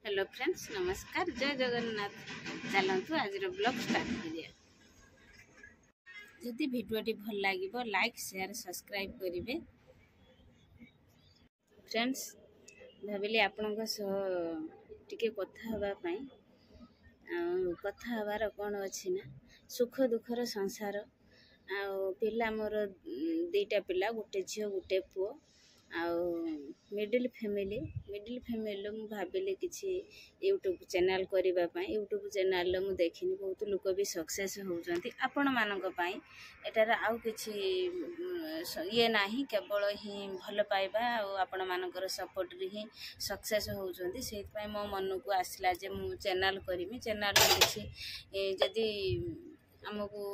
Hello friends नमस्कार जय जगन्नाथ। चलतु आज ब्लॉग स्टार्ट करिया। जदि भिडियोटी भल लगे लाइक शेयर सब्सक्राइब करेंगे। फ्रेंड्स भाविली आपण टिके कथा हवाई कथा हबार कौन अच्छी ना सुख दुखर संसार पिला मोर दीटा पिला गोटे झील गोटे पुओ मिडिल फैमिली मु भाविली किसी यूट्यूब चैनल करने यूट्यूब चैनल मु देखनी बहुत लोग भी सक्सेस होती आपण मानक एटार आउ किछि ये नाही केवल ही भल पाइबा आपण मानकर सपोर्ट रे ही सक्सेस होउछंती से मो मन को आसला जे मु चैनल करमी चैनल किछि जदि हमकु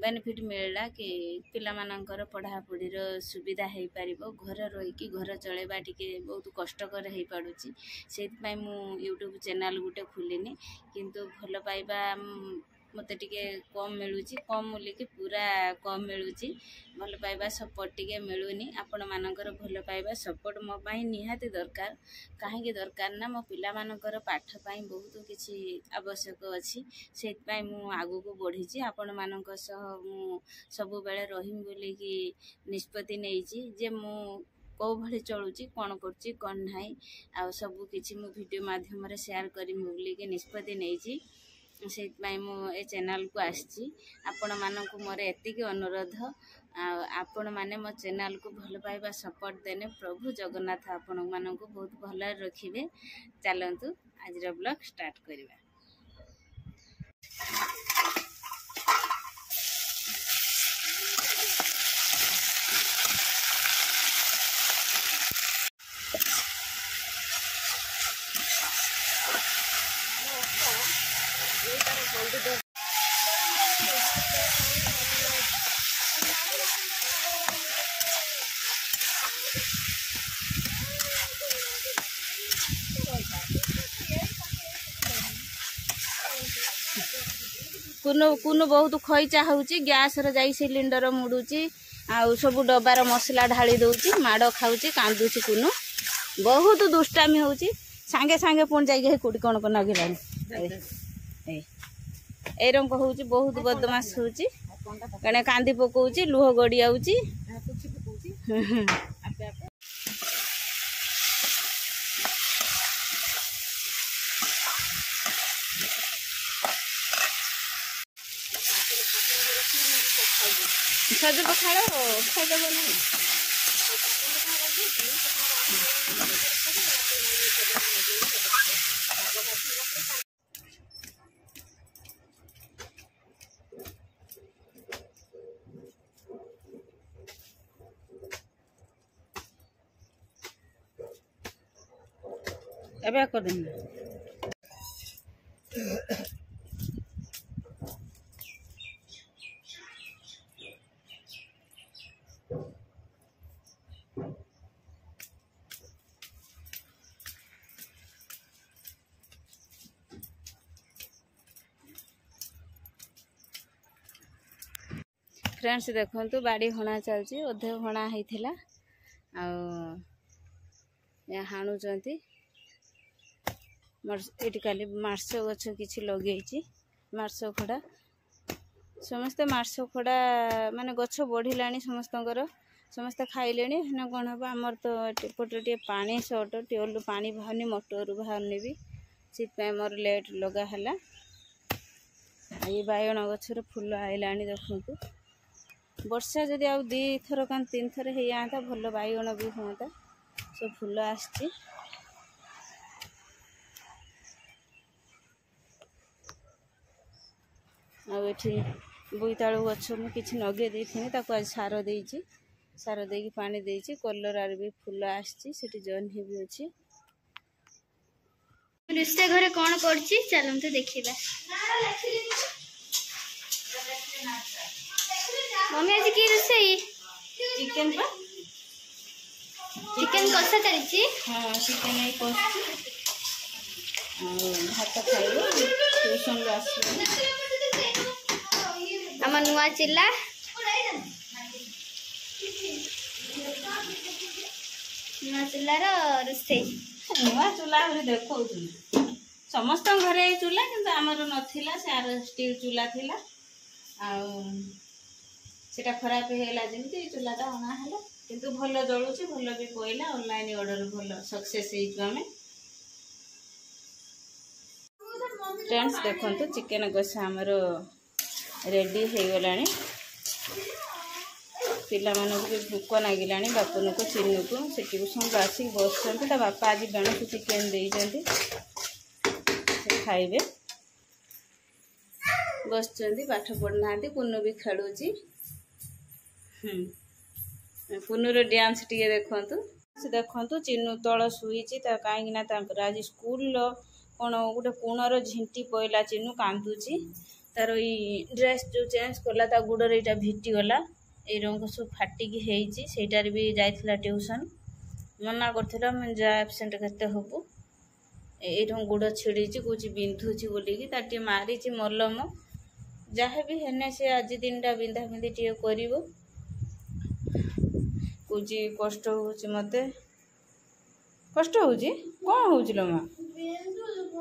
बेनिफिट मिलला कि पिला मानकर पढ़ापढ़ी सुविधा हो पार घर रहीकि घर चलेबा टिके बहुत कष्टकर हो पड़ुछि से मु यूट्यूब चैनल गोटे खोलिनी किंतु भल पाइबा मते टिके कम मिलुछि कम मूल्य कि पूरा कम मिलुछि भल पाइबा सपोर्ट टिके मिलुनी आपण मानकर भल पाइबा सपोर्ट मो पई निहाती दरकार काहेकि दरकार ना मो पिला मानकर पाठ पई बहुत किछि आवश्यक अछि सेत पई मु आगु को बढ़िछि आपण मानक सह मु सब बेले रहिम बोली कि निष्पत्ति नेइछि जे मु को भली चलुची कौन करची कौन नाही आ सब किछि मु वीडियो माध्यम रे शेयर करिम बोली कि निष्पत्ति नेइछि से मु ए चैनल को आसी आपण मानक मोर एतिक अनुरोध आपण माने मो चैनल को भल पाइबा सपोर्ट देने प्रभु जगन्नाथ आपण मानक बहुत भल रखिबे। चलंतु आज ब्लॉग स्टार्ट करिबा। कुनु बहुत खईचा होउची गैस रे जाई सिलिंडर मुडुची आ सब डबार मसला ढाली दउची माड़ खाउची कांदुची कुनु बहुत दुष्टामी होउची सांगे सांगे पुन जाई कोडी कोन को नगिलानी ए रंग होउची बहुत बदमाश होउची कने कांदी पकोउची लुह गडी आउची सज पखाड़ खाइदेव ना एबे कर देना फ्रेंड्स देखो बाड़ी हणा चलती अधे हणा होता हाणुंट ये काली मार्स गछ कि लगे मार्स खड़ा समस्ते मार्स खड़ा माने गछ बढ़िला समस्ते खाइले कौन हम आमर तो पटे पानी सर्ट ट्यूबल पानी बाहरनी मोटर बाहरनी भी से मोर लेट लगा है ये बायण गचर फूल आईला देखु वर्षा जदि आ दी थर का तीन थर हो जाता भल बाइगण भी हाँ सब फूल आसची बोईतालु गछ मु किछि नगे देथिनि ताको आज सार देइछि सार देकी पानी देइछि कलर भी फूल आसची सेठी जन्ही भी अछि रुष्टे घरे कौन करछि चलंतु देखिबा। मम्मी आज की रोसई चिकन पा चिकन कसा चलिछि हां चिकन ए कोस भात खाइलो ट्यूशन रे आसी हम नुआ चिल्ला नुआ चिल्लार रोसई नुआ चूल्हा देखो समस्त घरे चूल्हा किंतु आमर नथिला से स्टील चूल्हा थिला सेटा खराब हेला जेमती चूल्हाटा अना है किंतु भल जलुची भल भी पइला ऑनलाइन ऑर्डर भल सक्सेस आमे फ्रेंड्स देखो चिकेन कषा आमर रेडी हो गलानी पिला मानक भी भूक लगिला बापुन को चिन्नु को से ट्यूशन को आसिक बस बापा आज बेणुस चिकेन देते खाइबे बस पाठ पढ़ना पुनू भी खेलुची पुनूर डांस टी देखु चिन्नु तल शुईची कहीं आज स्कूल कौन गोटे कोणर झिंटी पड़ा चिन्नु कांदुची तार ड्रेस जो चेंज कला ता गुड़र यहाँ भिटीगला ये रंग सब फाटिकी होटार भी जाइला ट्यूशन मना कर जा एबसेंट केते हबु ये गुड़ छिड़ी कौच बिंधुची बोलिकी तार मारी मलम जहाँ भी हेने से आज दिन टा बिंधा बिंधी टे कर कौच कष्ट होते कष्ट हो कौन हो माँ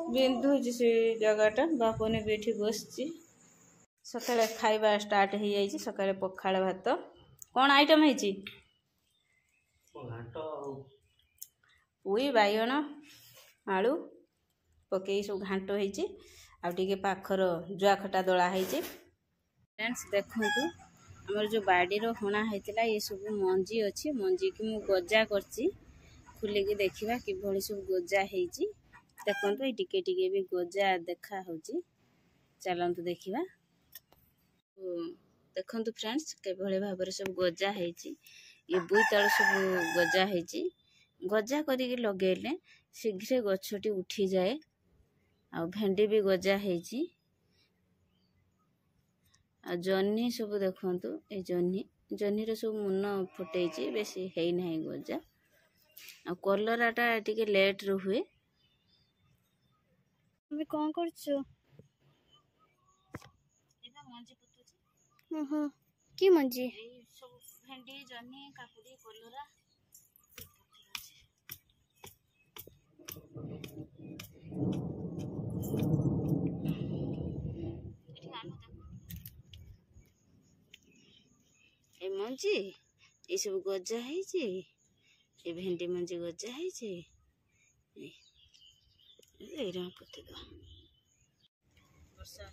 बिंधुची से जगटा बापुने भी ये बस सकाଳେ खाଇବା स्टार्ट हो जाइए सकाळे पखाळ भात कौन आइटम है पुई बाइगण आलू पकई सब घांट होती आगे पाखर जुआ खटा दला है फ्रेंड्स देखु आमर जो बाड़ीर हणा होता ये सब मंजी अच्छी मंजी की मु गजा करची खुलिकी देखा कि सब गजा होती देखो ये टिके भी गजा देखा होची चलतु देखा देखु फ्रेंड्स केभली भाव सब गजा होती ये बोईताल सब गजा होती गजा करके लगेले शीघ्र गछटी उठी जाए आ भेंडी भी गजा होती आ जन्नी सब देखु ये जन्नी सब मुन फुटे बेसी है ना गजा आ कलराटा टिके लेट हुए कौन कर कि मंजी सब भेंडी जन्नी काकुड़ी कलरा ए मंजी ये सब गजा है भेंडी मंजी गजा है पोते दो वर्षा